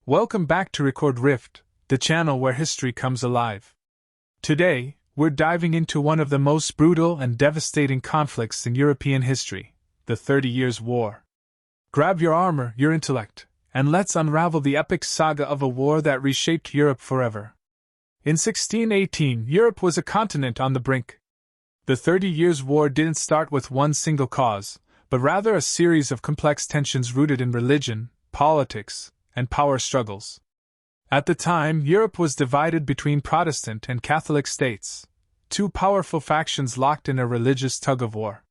Welcome back to Record Rift, the channel where history comes alive. Today, we're diving into one of the most brutal and devastating conflicts in European history, the 30 Years' War. Grab your armor, your intellect, and let's unravel the epic saga of a war that reshaped Europe forever. In 1618, Europe was a continent on the brink. The 30 Years' War didn't start with one single cause, but rather a series of complex tensions rooted in religion, politics, and power struggles. At the time, Europe was divided between Protestant and Catholic states, two powerful factions locked in a religious tug-of-war.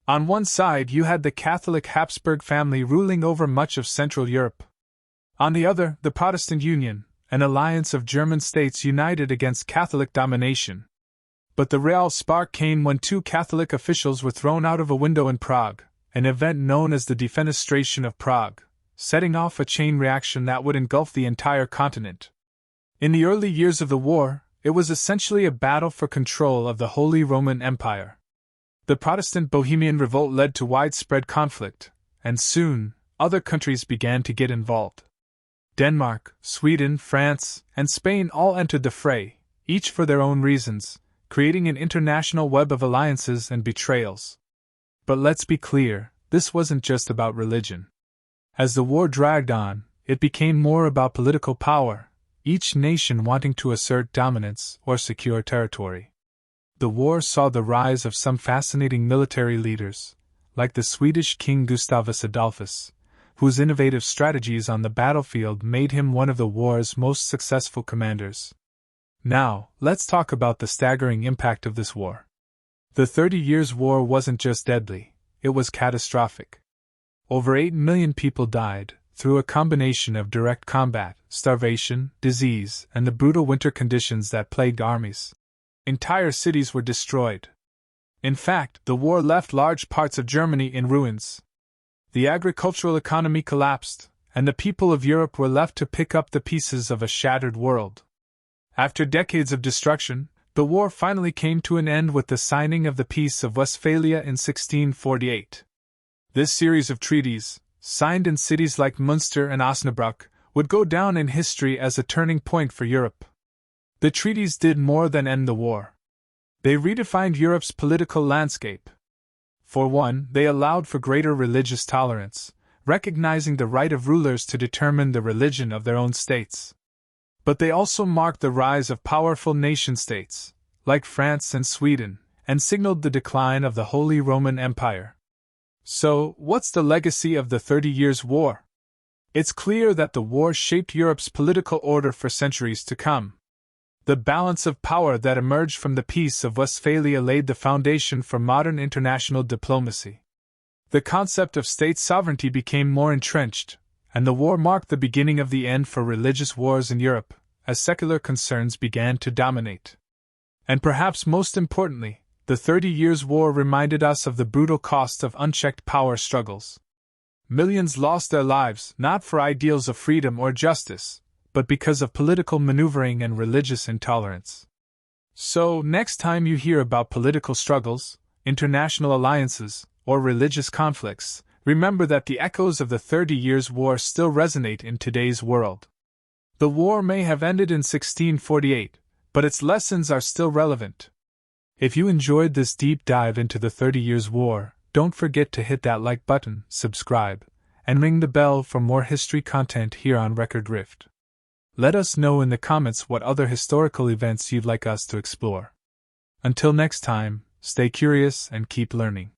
On one side, you had the Catholic Habsburg family ruling over much of Central Europe. On the other, the Protestant Union, an alliance of German states united against Catholic domination. But the real spark came when two Catholic officials were thrown out of a window in Prague, an event known as the Defenestration of Prague, setting off a chain reaction that would engulf the entire continent. In the early years of the war, it was essentially a battle for control of the Holy Roman Empire. The Protestant Bohemian Revolt led to widespread conflict, and soon, other countries began to get involved. Denmark, Sweden, France, and Spain all entered the fray, each for their own reasons, creating an international web of alliances and betrayals. But let's be clear, this wasn't just about religion. As the war dragged on, it became more about political power, each nation wanting to assert dominance or secure territory. The war saw the rise of some fascinating military leaders, like the Swedish King Gustavus Adolphus, whose innovative strategies on the battlefield made him one of the war's most successful commanders. Now, let's talk about the staggering impact of this war. The 30 Years' War wasn't just deadly, it was catastrophic. Over 8 million people died, through a combination of direct combat, starvation, disease, and the brutal winter conditions that plagued armies. Entire cities were destroyed. In fact, the war left large parts of Germany in ruins. The agricultural economy collapsed, and the people of Europe were left to pick up the pieces of a shattered world. After decades of destruction, the war finally came to an end with the signing of the Peace of Westphalia in 1648. This series of treaties, signed in cities like Münster and Osnabrück, would go down in history as a turning point for Europe. The treaties did more than end the war. They redefined Europe's political landscape. For one, they allowed for greater religious tolerance, recognizing the right of rulers to determine the religion of their own states. But they also marked the rise of powerful nation-states, like France and Sweden, and signaled the decline of the Holy Roman Empire. So, what's the legacy of the 30 Years' War? It's clear that the war shaped Europe's political order for centuries to come. The balance of power that emerged from the Peace of Westphalia laid the foundation for modern international diplomacy. The concept of state sovereignty became more entrenched, and the war marked the beginning of the end for religious wars in Europe, as secular concerns began to dominate. And perhaps most importantly, the 30 Years' War reminded us of the brutal cost of unchecked power struggles. Millions lost their lives not for ideals of freedom or justice, but because of political maneuvering and religious intolerance. So, next time you hear about political struggles, international alliances, or religious conflicts, remember that the echoes of the 30 Years' War still resonate in today's world. The war may have ended in 1648, but its lessons are still relevant. If you enjoyed this deep dive into the 30 Years' War, don't forget to hit that like button, subscribe, and ring the bell for more history content here on Record Rift. Let us know in the comments what other historical events you'd like us to explore. Until next time, stay curious and keep learning.